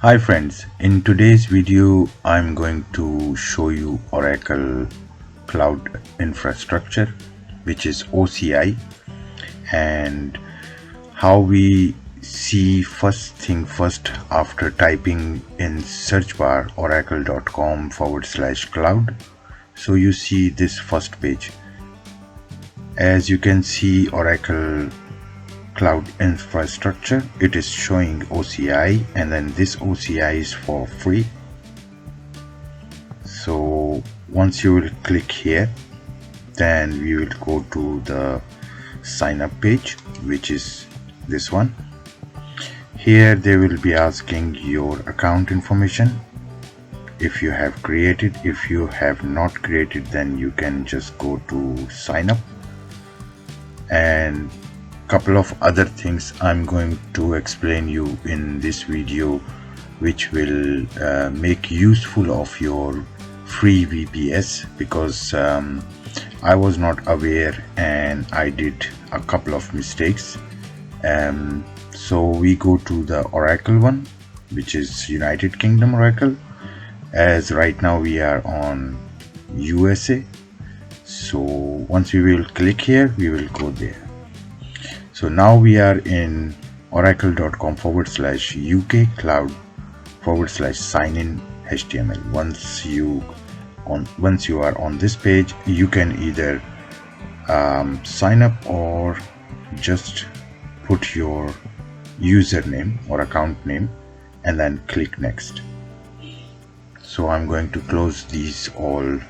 Hi friends, in today's video I'm going to show you Oracle Cloud Infrastructure, which is OCI, and how we see first thing first after typing in search bar oracle.com/cloud. So you see this first page. As you can see, Oracle Cloud Infrastructure, it is showing OCI, and then this OCI is for free. So once you will click here, then we will go to the sign up page, which is this one. Here they will be asking your account information, if you have created. If you have not created, then you can just go to sign up, and couple of other things I'm going to explain you in this video, which will make useful of your free VPS, because I was not aware and I did a couple of mistakes. So we go to the Oracle one, which is United Kingdom Oracle, as right now we are on USA. So once we will click here, we will go there. So now we are in oracle.com/UK cloud/sign-in HTML. Once you are on this page, you can either sign up or just put your username or account name and then click next. So I'm going to close these all,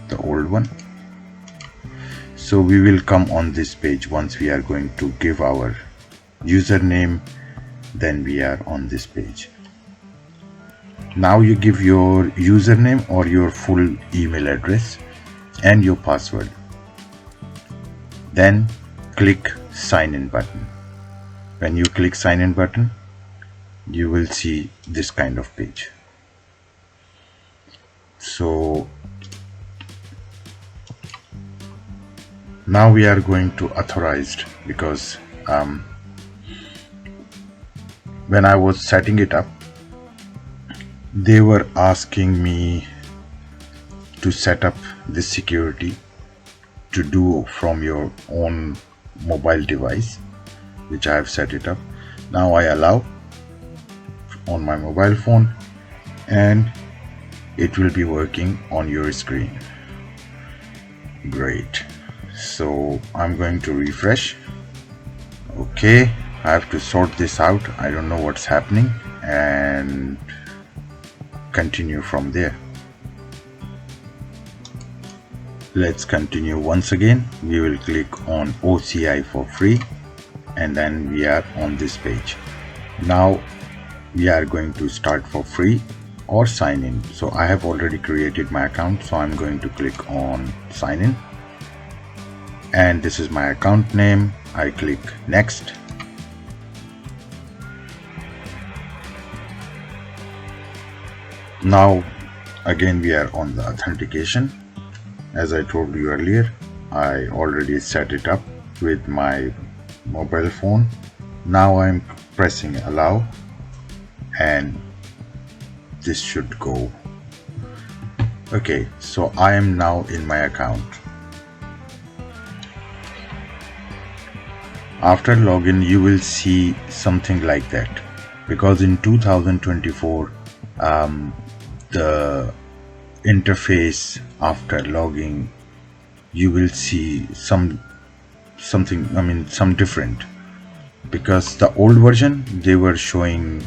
the old one. So we will come on this page once we are going to give our username, then we are on this page. Now you give your username or your full email address and your password. Then click sign in button. When you click sign in button, you will see this kind of page. So now we are going to authorized, because when I was setting it up, they were asking me to set up this security to do from your own mobile device, which I have set it up. Now I allow on my mobile phone, and it will be working on your screen. Great. So I'm going to refresh. Okay, I have to sort this out. I don't know what's happening, and continue from there. Let's continue once again. We will click on OCI for free, and then we are on this page. Now we are going to start for free or sign in. So I have already created my account, so I'm going to click on sign in, and this is my account name. I click next. Now again we are on the authentication. As I told you earlier, I already set it up with my mobile phone. Now I'm pressing allow, and this should go. Okay, so I am now in my account. After login, you will see something like that, because in 2024 the interface after logging, you will see some different, because the old version they were showing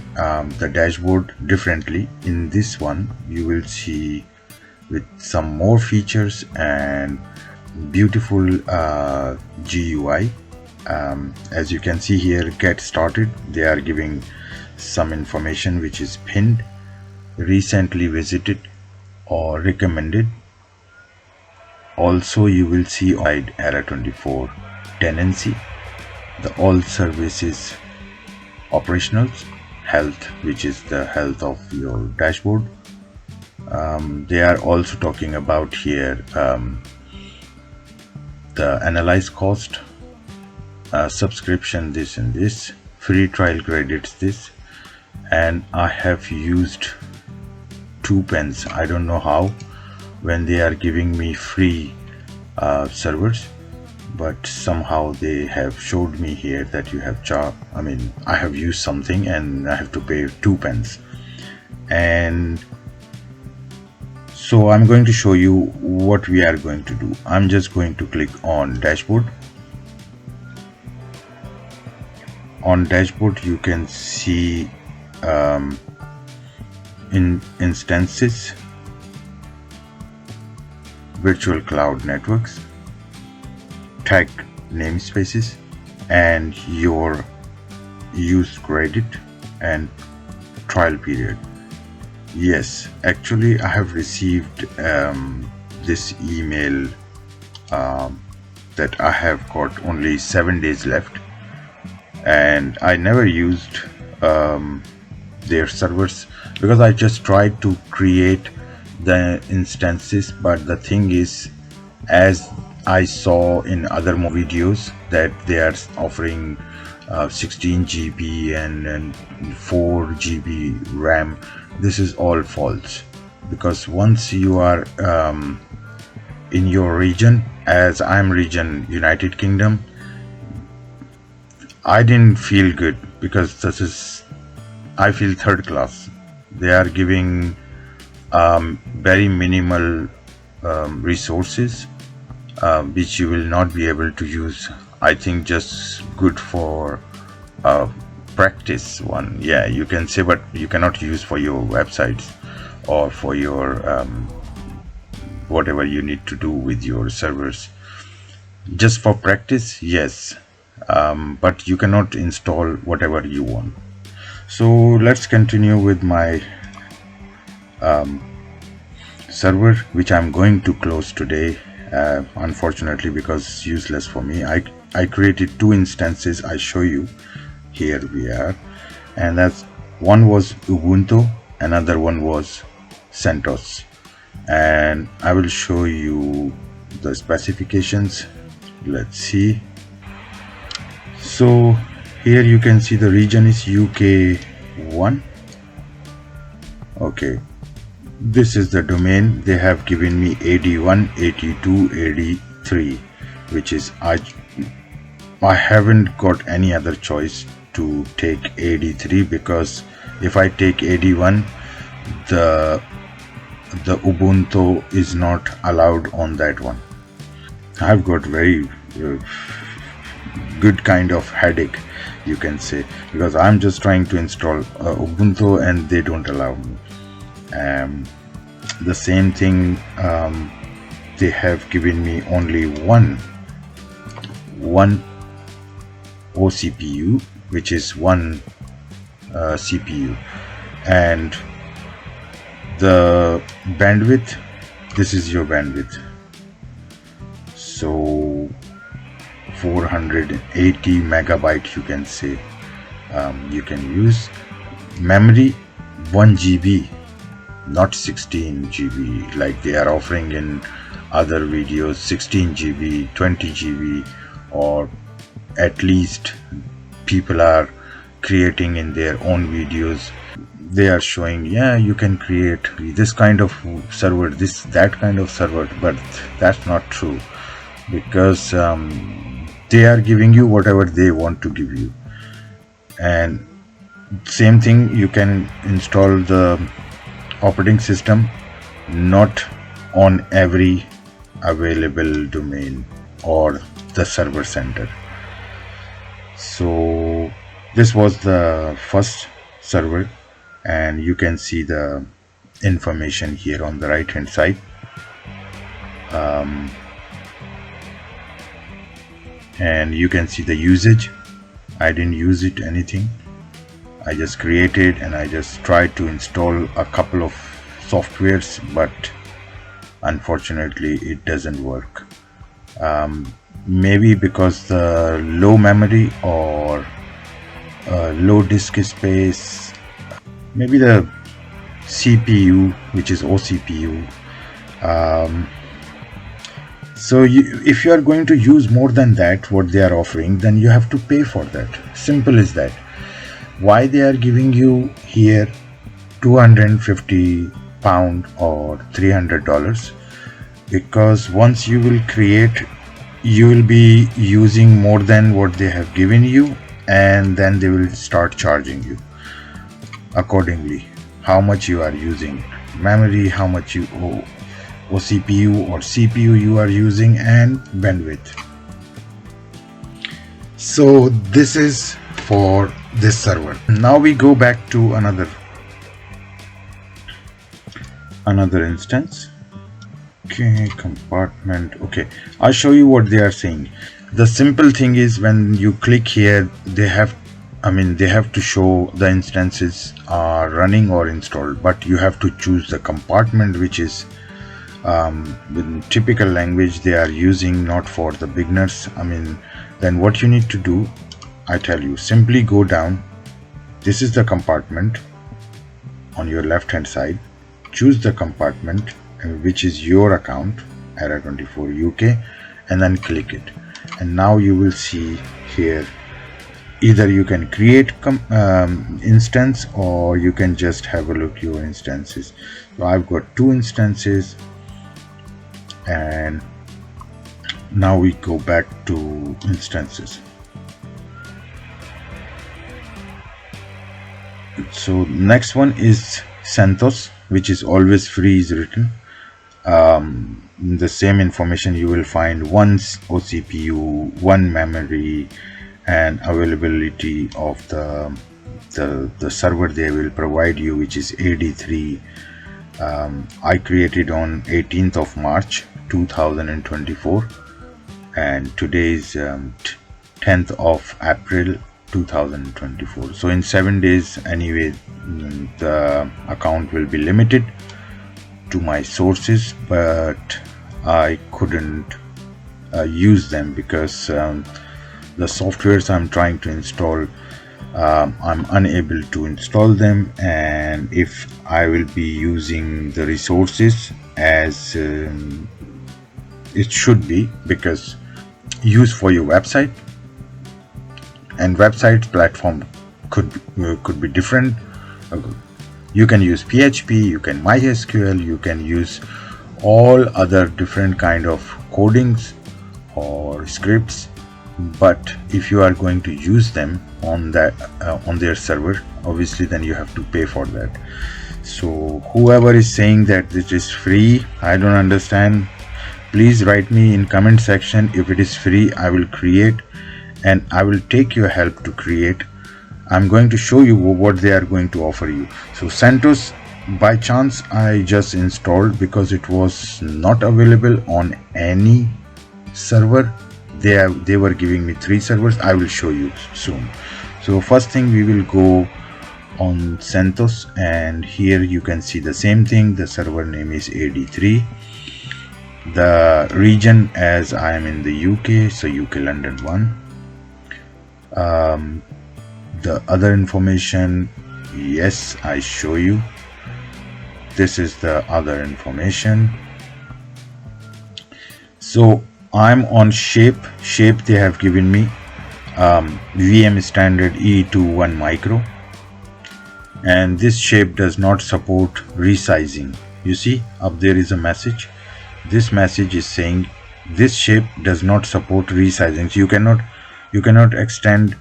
the dashboard differently. In this one you will see with some more features and beautiful GUI. As you can see here, get started, they are giving some information which is pinned, recently visited or recommended. Also you will see error 24 tenancy, the all services operationals, health, which is the health of your dashboard. They are also talking about here the analyze cost, subscription this and this, free trial credits this, and I have used 2 pence. I don't know how, when they are giving me free servers, but somehow they have showed me here that you have I have used something and I have to pay 2 pence. And so I'm going to show you what we are going to do. I'm just going to click on dashboard. On dashboard you can see in instances, virtual cloud networks, tag namespaces, and your use credit and trial period. Yes, actually I have received this email that I have got only 7 days left, and I never used their servers because I just tried to create the instances. But the thing is, as I saw in other videos, that they are offering 16 GB and 4 GB RAM. This is all false, because once you are in your region, as I'm region United Kingdom, I didn't feel good because I feel third class. They are giving very minimal resources which you will not be able to use. I think just good for practice one, yeah, you can say, but you cannot use for your websites or for your whatever you need to do with your servers. Just for practice, yes, but you cannot install whatever you want. So let's continue with my server, which I'm going to close today, unfortunately, because it's useless for me. I created 2 instances. I show you, here we are, and that's one was Ubuntu, another one was CentOS, and I will show you the specifications. Let's see. So here you can see the region is UK1. Okay, this is the domain. They have given me 81, 82, 83, which is I haven't got any other choice to take 83, because if I take 81, the Ubuntu is not allowed on that one. I've got very good kind of headache, you can say, because I'm just trying to install Ubuntu and they don't allow me. The same thing, they have given me only one OCPU, which is one CPU, and the bandwidth, this is your bandwidth, so 480 megabyte, you can say. You can use memory 1 GB, not 16 GB like they are offering in other videos, 16 GB, 20 GB, or at least people are creating in their own videos. They are showing, yeah, you can create this kind of server, that kind of server, but that's not true, because they are giving you whatever they want to give you. And same thing, you can install the operating system not on every available domain or the server center. So this was the first server, and you can see the information here on the right hand side. And you can see the usage. I didn't use it anything. I just created and I just tried to install a couple of softwares, but unfortunately it doesn't work. Maybe because the low memory or low disk space, maybe the CPU, which is OCPU. So if you are going to use more than that what they are offering, then you have to pay for that. Simple as that. why they are giving you here £250 or $300? Because once you will create, you will be using more than what they have given you, and then they will start charging you accordingly how much you are using memory, how much you or CPU or CPU you are using, and bandwidth. So this is for this server. Now we go back to another instance. Okay, compartment. Okay, I'll show you what they are saying. The simple thing is, when you click here, they have to show the instances are running or installed, but you have to choose the compartment, which is with typical language they are using, not for the beginners. Then what you need to do, I tell you, simply go down. This is the compartment on your left hand side. Choose the compartment which is your account, Era24 UK, and then click it. And now you will see here, either you can create instance, or you can just have a look your instances. So I've got 2 instances, and now we go back to instances. So next one is CentOS, which is always free is written. The same information you will find: 1 CPU, 1 memory, and availability of the server they will provide you, which is AD3. I created on 18th of March 2024, and today is 10th of April 2024. So in 7 days anyway, the account will be limited to my sources, but I couldn't use them because the softwares I'm trying to install, I'm unable to install them. And if I will be using the resources as it should be, because use for your website, and website platform could be different. You can use PHP, you can MySQL, you can use all other different kind of codings or scripts, but if you are going to use them on that on their server, obviously then you have to pay for that. So whoever is saying that it is free, I don't understand. Please write me in comment section. If it is free, I will create, and I will take your help to create. I'm going to show you what they are going to offer you. So CentOS, by chance I just installed because it was not available on any server. They were giving me 3 servers. I will show you soon. So first thing, we will go on CentOS, and here you can see the same thing. The server name is AD3. The region, as I am in the UK, so UK London 1. The other information, yes, I show you. This is the other information. So I'm on shape. They have given me VM standard E21 micro, and this shape does not support resizing. You see up there is a message. This message is saying this shape does not support resizing. So you cannot extend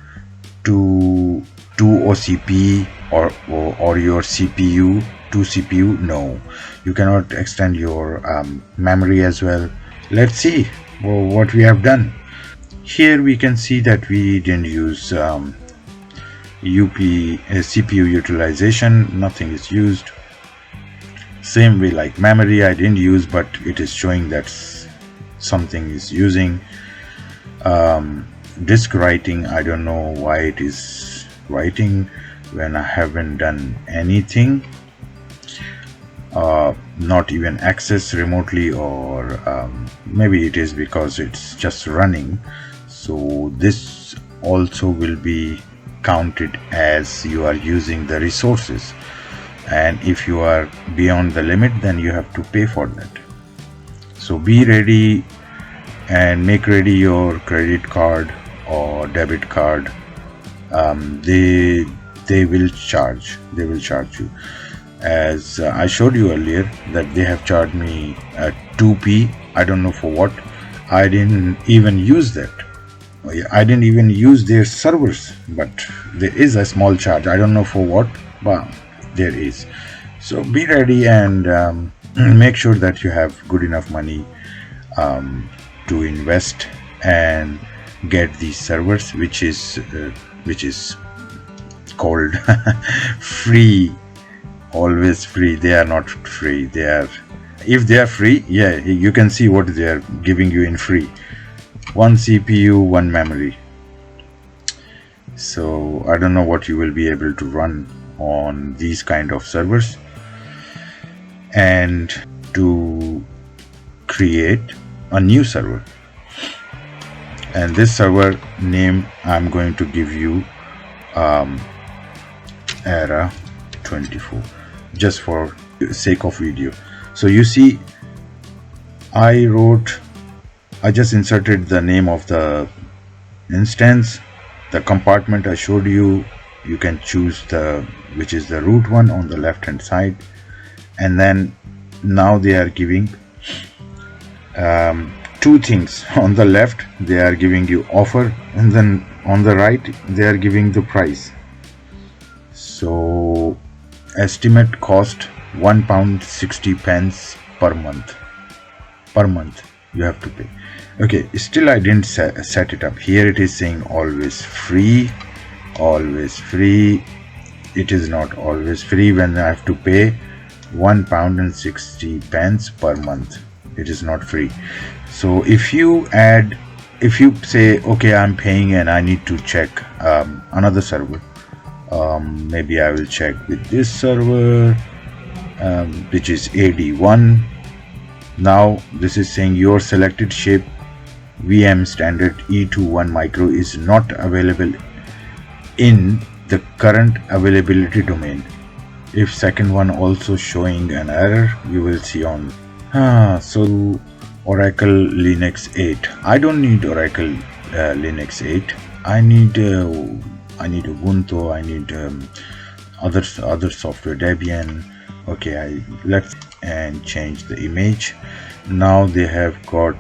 to OCP or your CPU to CPU. No, you cannot extend your memory as well. Let's see what we have done. Here we can see that we didn't use CPU utilization. Nothing is used. Same way like memory, I didn't use, but it is showing that something is using. Disk writing, I don't know why it is writing when I haven't done anything. Not even access remotely, or maybe it is because it's just running. So this also will be counted as you are using the resources, and if you are beyond the limit, then you have to pay for that. So be ready and make ready your credit card or debit card. They they will charge you. As I showed you earlier that they have charged me 2p. I don't know for what. I didn't even use that. I didn't even use their servers, but there is a small charge. I don't know for what, but there is. So be ready and make sure that you have good enough money to invest and get these servers, which is called free. Always free. They are not free. They are, if they are free, yeah, you can see what they are giving you in free. 1 CPU, 1 memory. So I don't know what you will be able to run on these kind of servers. And to create a new server, and this server name I'm going to give you era 24, just for sake of video. So you see, I just inserted the name of the instance, the compartment I showed you. You can choose which is the root one on the left hand side, and then now they are giving two things. On the left they are giving you offer, and then on the right they are giving the price. So estimate cost £1.60 per month you have to pay. Okay, still I didn't set it up. Here it is saying always free. It is not always free when I have to pay £1.60 per month. It is not free. So if you say, okay, I'm paying and I need to check another server, maybe I will check with this server, which is AD1. Now this is saying your selected shape VM standard E21 micro is not available in the current availability domain. If second one also showing an error, you will see on so Oracle Linux 8. I don't need Oracle Linux 8. I need Ubuntu. I need other software, Debian. Okay, let's and change the image. Now they have got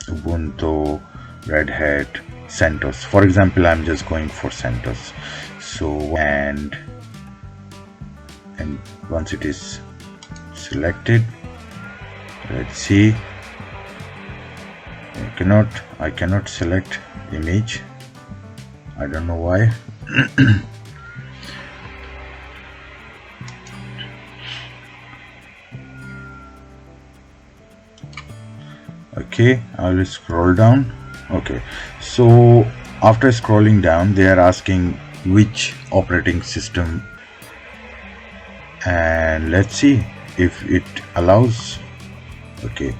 Ubuntu, Red Hat, CentOS. For example, I'm just going for CentOS. So and once it is selected, let's see. I cannot select image. I don't know why. Okay, I will scroll down. Okay, so after scrolling down, they are asking which operating system, and let's see if it allows. Okay,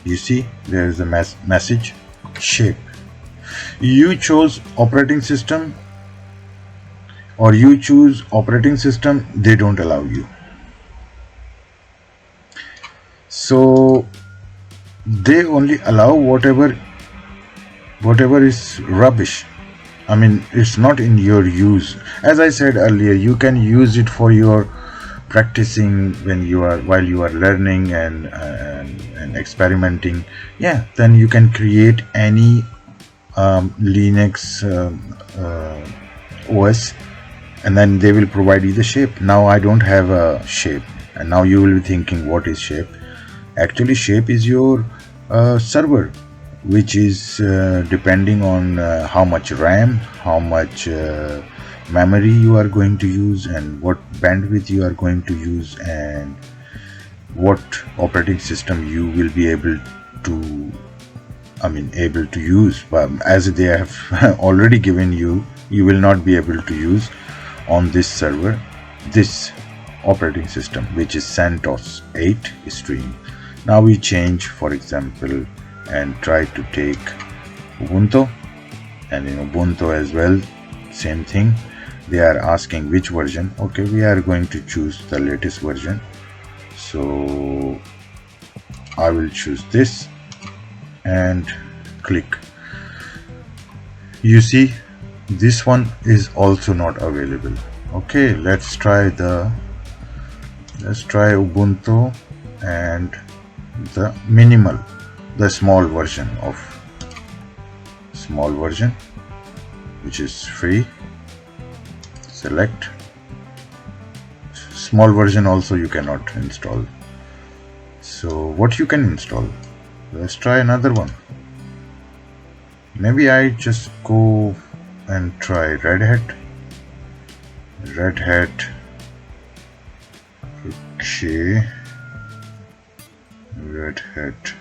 you see there is a message shape. You chose operating system, or you choose operating system, they don't allow you. So they only allow whatever is rubbish. I mean, it's not in your use. As I said earlier, you can use it for your practicing while you are learning and experimenting. Yeah, then you can create any Linux OS, and then they will provide you the shape. Now I don't have a shape, and now you will be thinking, what is shape? Actually, shape is your server, which is depending on how much RAM, how much memory you are going to use, and what bandwidth you are going to use, and what operating system you will be able to use. But as they have already given you, you will not be able to use on this server this operating system, which is CentOS 8 stream. Now we change, for example, and try to take Ubuntu, and in Ubuntu as well, same thing. They are asking which version. Okay, we are going to choose the latest version, so I will choose this and click. You see this one is also not available. Okay, let's try Ubuntu and the minimal, the small version, which is free. Select small version. Also you cannot install. So what you can install? Let's try another one. Maybe I just go and try Red Hat. Okay, Red Hat.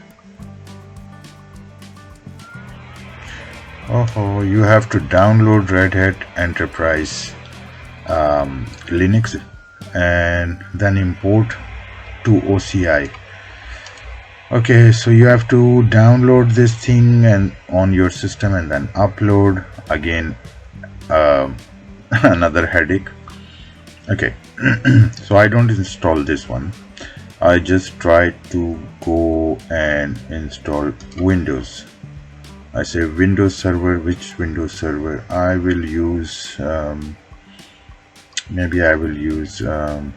Oh, you have to download Red Hat Enterprise Linux and then import to OCI. Okay, so you have to download this thing and on your system and then upload again. Another headache. Okay, so I don't install this one. I just try to go and install Windows. I say Windows Server. Which Windows Server? I will use maybe I will use the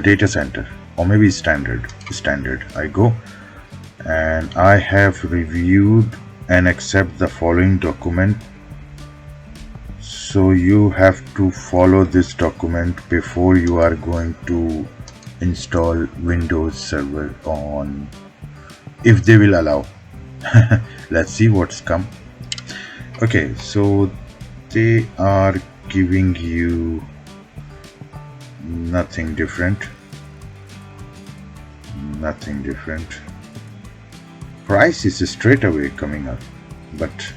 data center, or maybe standard. I go and I have reviewed and accept the following document. So you have to follow this document before you are going to install Windows Server on, if they will allow. Let's see what's come. Okay, so they are giving you nothing different. Price is straight away coming up, but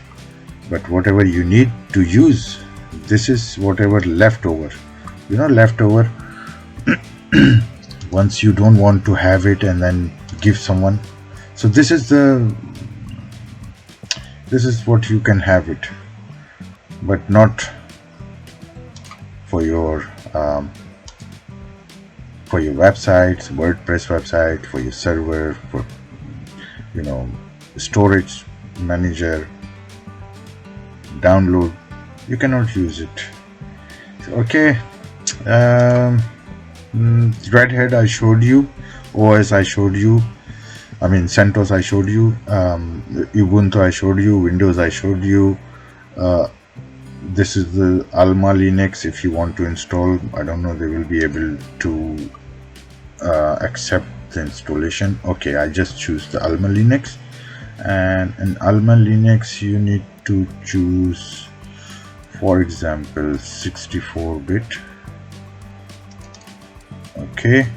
whatever you need to use, this is whatever leftover. Leftover. Once you don't want to have it and then give someone, so this is what you can have it, but not for your websites, WordPress website, for your server, for storage manager, download. You cannot use it. Okay, Red Hat I showed you, OS I showed you, CentOS I showed you, Ubuntu I showed you, Windows I showed you. This is the Alma Linux. If you want to install, I don't know, they will be able to accept the installation. Okay, I just choose the Alma Linux, and in Alma Linux you need to choose, for example, 64-bit. Okay.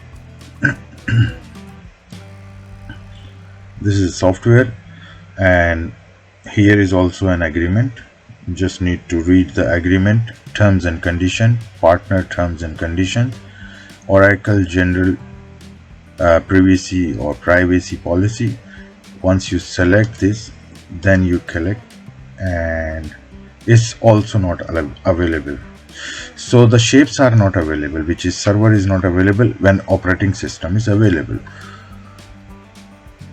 This is software, and here is also an agreement. You just need to read the agreement, terms and condition, partner terms and conditions, Oracle general privacy or privacy policy. Once you select this, then you collect, and it's also not available. So the shapes are not available, which is server is not available when operating system is available.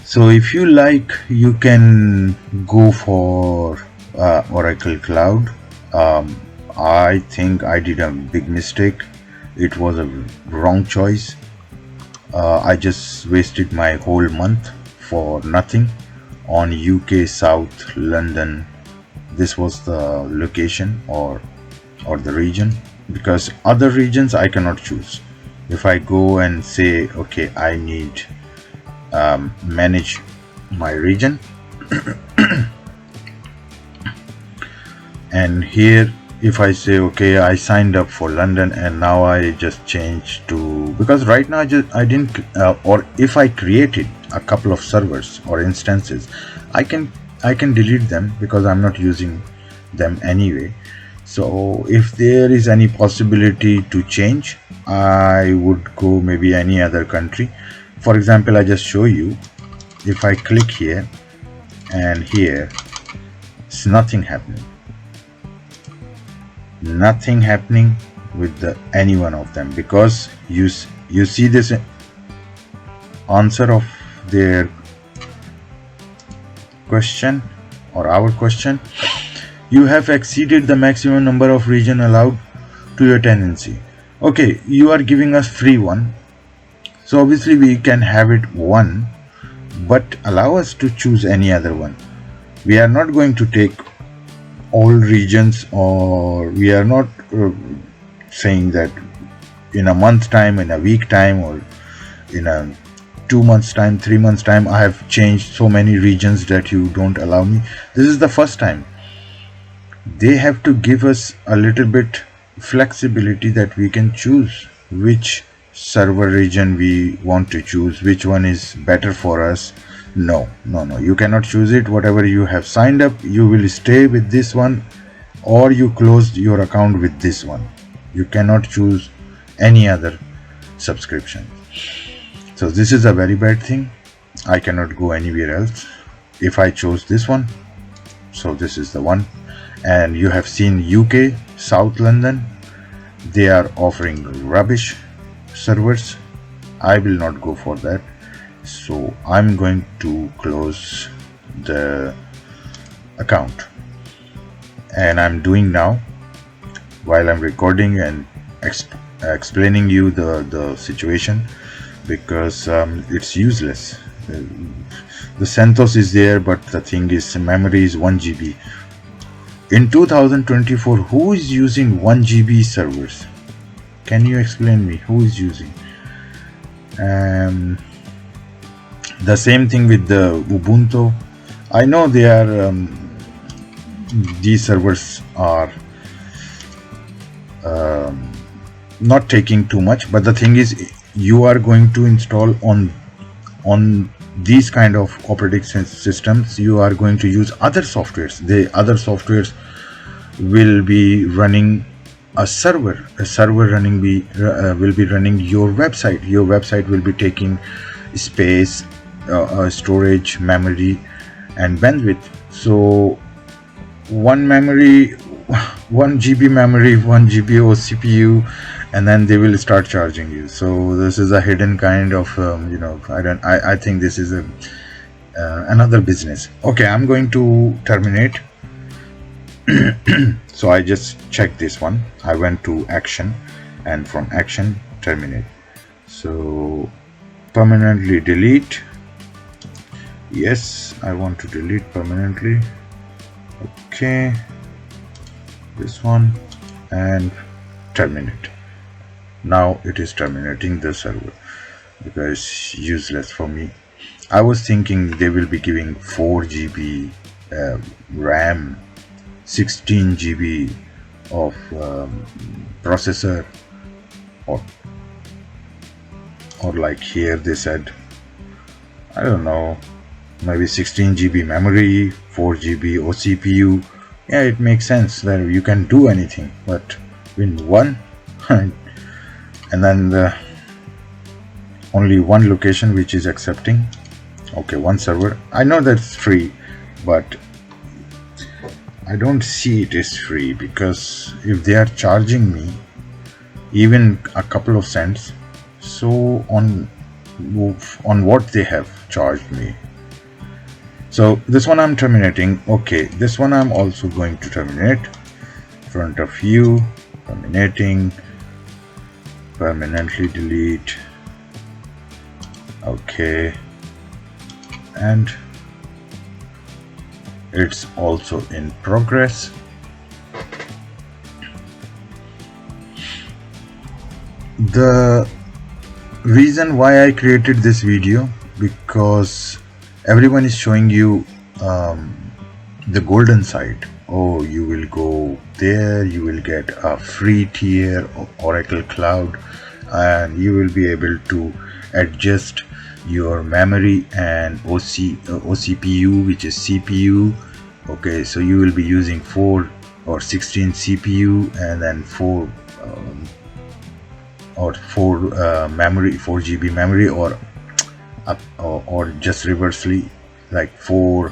So if you like, you can go for Oracle Cloud. I think I did a big mistake. It was a wrong choice. I just wasted my whole month for nothing on UK South London. This was the location or the region, because other regions I cannot choose. If I go and say, okay, I need manage my region, and here if I say, okay, I signed up for London and now I just change to, because right now I didn't or if I created a couple of servers or instances, I can delete them because I'm not using them anyway. So if there is any possibility to change, I would go maybe any other country. For example, I just show you, if I click here and here, it's nothing happening with any one of them, because you see this answer of their question or our question. You have exceeded the maximum number of region allowed to your tenancy. Okay, you are giving us free one, so obviously we can have it one, but allow us to choose any other one. We are not going to take all regions, or we are not saying that in a month time, in a week time, or in a 2 months time, 3 months time I have changed so many regions that you don't allow me. This is the first time. They have to give us a little bit flexibility that we can choose which server region we want to choose, which one is better for us. No, you cannot choose it. Whatever you have signed up, you will stay with this one, or you closed your account with this one. You cannot choose any other subscription. So this is a very bad thing. I cannot go anywhere else if I chose this one. So this is the one. And you have seen UK, South London, they are offering rubbish servers. I will not go for that. So I'm going to close the account, and I'm doing now while I'm recording and explaining you the situation, because it's useless. The CentOS is there, but the thing is, memory is 1 GB. In 2024, who is using 1 GB servers? Can you explain me who is using? The same thing with the Ubuntu. I know they are these servers are not taking too much, but the thing is, you are going to install on these kind of operating systems, you are going to use other softwares. The other softwares will be running a server running will be running your website. Your website will be taking space, storage, memory, and bandwidth. So 1 GB memory, 1 GB CPU, and then they will start charging you. So this is a hidden kind of I think this is another business. Okay, I'm going to terminate. So I just checked this one. I went to action, and from action, terminate. So permanently delete. Yes, I want to delete permanently. Okay, this one, and terminate. Now it is terminating the server because it's useless for me. I was thinking they will be giving 4 GB RAM, 16 GB of processor, or like here they said, I don't know, maybe 16 GB memory, 4 GB OCPU. Yeah, it makes sense that you can do anything, but in one and then only one location which is accepting. Okay, one server. I know that's free, but I don't see it is free, because if they are charging me even a couple of cents, so on what they have charged me. So this one I'm terminating. Okay, this one I'm also going to terminate. Front of view, terminating, permanently delete. Okay, and it's also in progress. The reason why I created this video, because everyone is showing you the golden side. Oh, you will go there, you will get a free tier of Oracle Cloud, and you will be able to adjust your memory and OCPU, which is CPU. Okay, so you will be using 4 or 16 CPU, and then 4 memory, 4 GB memory, or just reversely, like 4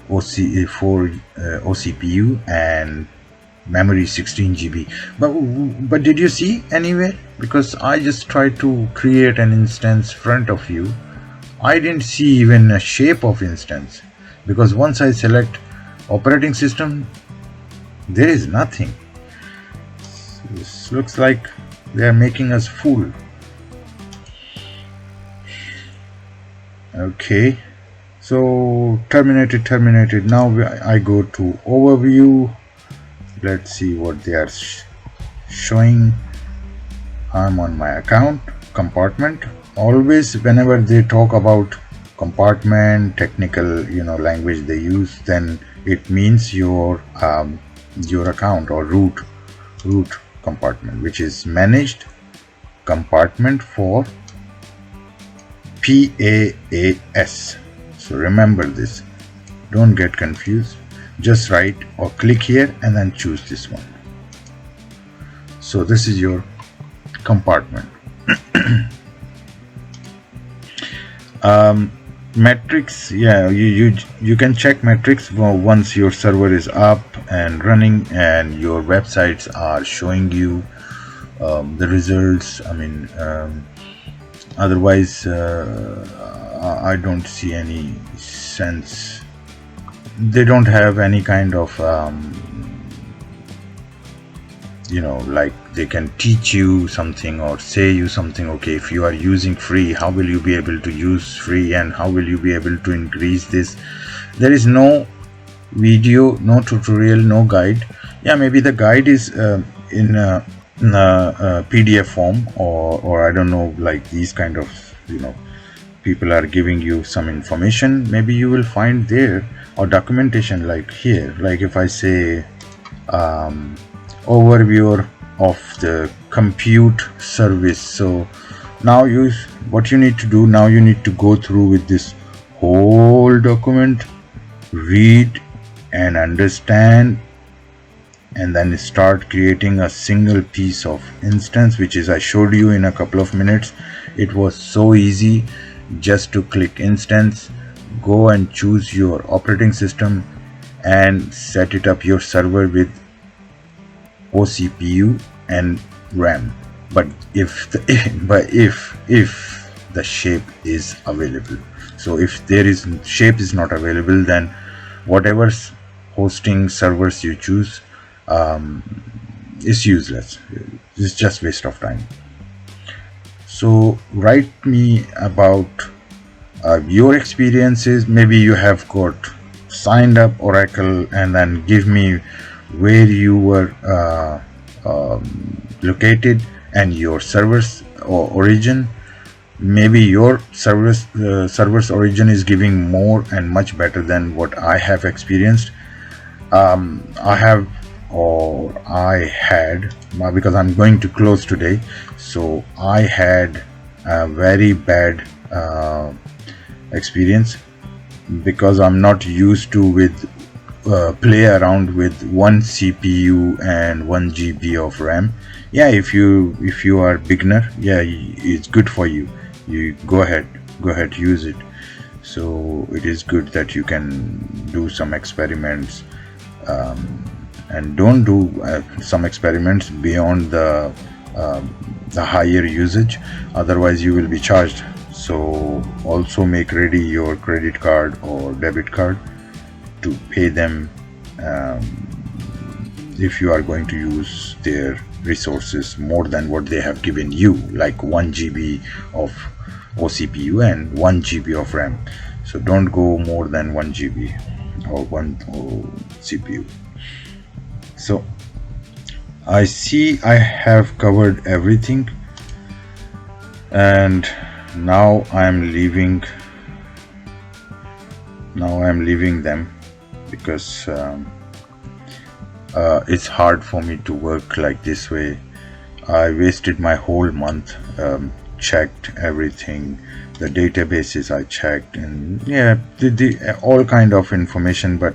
OCPU and memory 16 GB. But did you see anywhere? Because I just tried to create an instance front of you, I didn't see even a shape of instance, because once I select operating system, There is nothing. This looks like they are making us fool. Okay, so terminated. Now I go to overview. Let's see what they are showing. I'm on my account compartment. Always whenever they talk about compartment, technical language they use, then it means your account or root compartment, which is managed compartment for PaaS. So remember this, don't get confused. Just write or click here and then choose this one. So this is your compartment. Metrics, yeah, you can check metrics once your server is up and running and your websites are showing you the results. I mean, otherwise I don't see any sense. They don't have any kind of like they can teach you something or say you something. Okay, if you are using free, how will you be able to use free and how will you be able to increase this? There is no video, no tutorial, no guide. Yeah, maybe the guide is in a PDF form or I don't know, like these kind of people are giving you some information, maybe you will find there, or documentation like here. Like if I say overview of the compute service, so now what you need to do now, you need to go through with this whole document, read and understand, and then start creating a single piece of instance, which is I showed you in a couple of minutes. It was so easy, just to click instance, go and choose your operating system and set it up your server with OCPU and RAM. But if the shape is available, so if shape is not available, then whatever hosting servers you choose is useless. It's just waste of time. So write me about your experiences. Maybe you have got signed up Oracle, and then give me where you were located and your server's origin. Maybe your server's origin is giving more and much better than what I have experienced. I had, because I'm going to close today, so I had a very bad experience, because I'm not used to play around with one CPU and 1 GB of RAM. Yeah, if you are beginner, yeah, it's good for you. You go ahead use it. So it is good that you can do some experiments, and don't do some experiments beyond the higher usage, otherwise you will be charged. So also make ready your credit card or debit card to pay them if you are going to use their resources more than what they have given you, like 1 GB of OCPU and 1 GB of RAM. So don't go more than 1 GB or 1 CPU. So I see I have covered everything, and now I'm leaving them, because it's hard for me to work like this way. I wasted my whole month, checked everything, the databases I checked, and yeah, all kind of information. But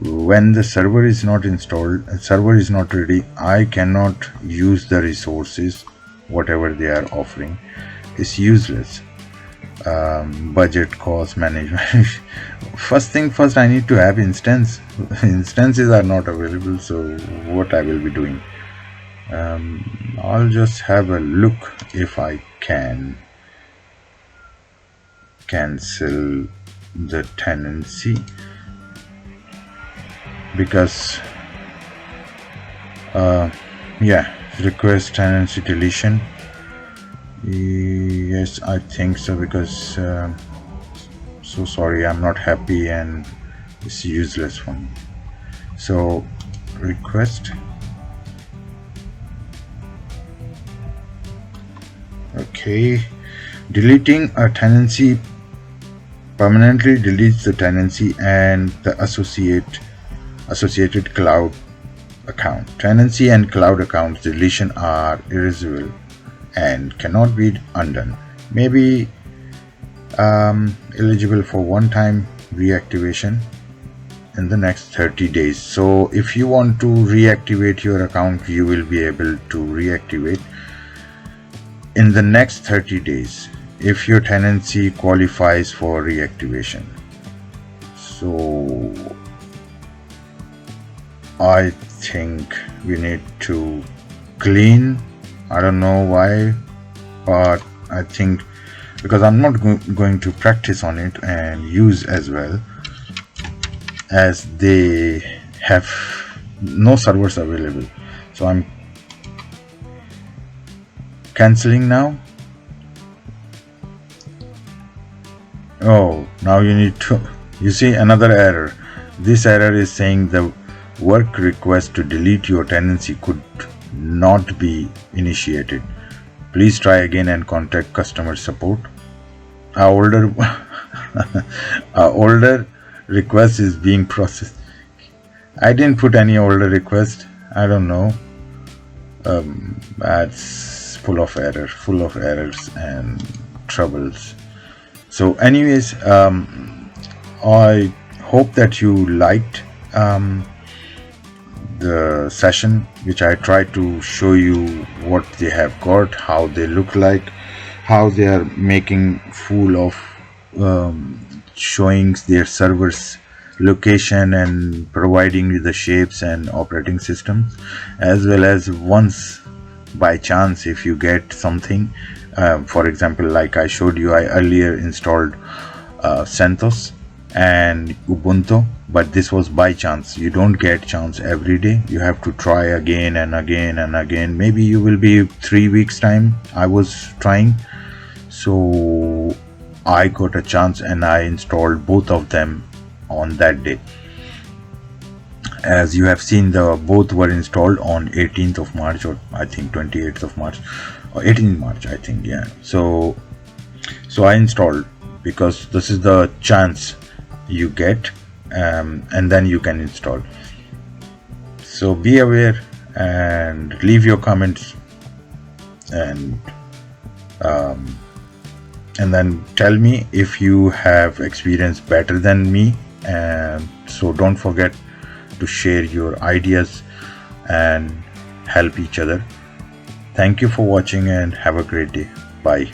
when the server is not installed, server is not ready, I cannot use the resources whatever they are offering. It's useless. Budget, cost management. First thing first, I need to have instances are not available, so what I will be doing, I'll just have a look if I can cancel the tenancy, because Yeah, request tenancy deletion. Yes, I think so, because so sorry, I'm not happy and it's useless for me. So request, okay, deleting a tenancy permanently deletes the tenancy and the associated cloud account. Tenancy and cloud accounts deletion are irreversible and cannot be undone. Maybe eligible for one-time reactivation in the next 30 days. So if you want to reactivate your account, you will be able to reactivate in the next 30 days if your tenancy qualifies for reactivation. So I think we need to clean. I don't know why, but I think because I'm not going to practice on it and use as well, as they have no servers available. So I'm canceling now. Oh, now you need to, you see another error. This error is saying the work request to delete your tenancy could not be initiated. Please try again and contact customer support. Our older request is being processed. I didn't put any older request. I don't know. That's full of errors and troubles. So anyways, I hope that you liked the session, which I tried to show you what they have got, how they look like, how they are making full of showing their servers location and providing you the shapes and operating systems, as well as once by chance if you get something, for example, like I showed you, I earlier installed CentOS and Ubuntu, but this was by chance. You don't get chance every day. You have to try again and again and again. Maybe you will be 3 weeks time. I was trying, so I got a chance and I installed both of them on that day. As you have seen, the both were installed on 18th of March, or I think 28th of March or 18th March, I think. Yeah, so I installed because this is the chance you get, and then you can install. So be aware and leave your comments, and then tell me if you have experience better than me, and so don't forget to share your ideas and help each other. Thank you for watching and have a great day. Bye.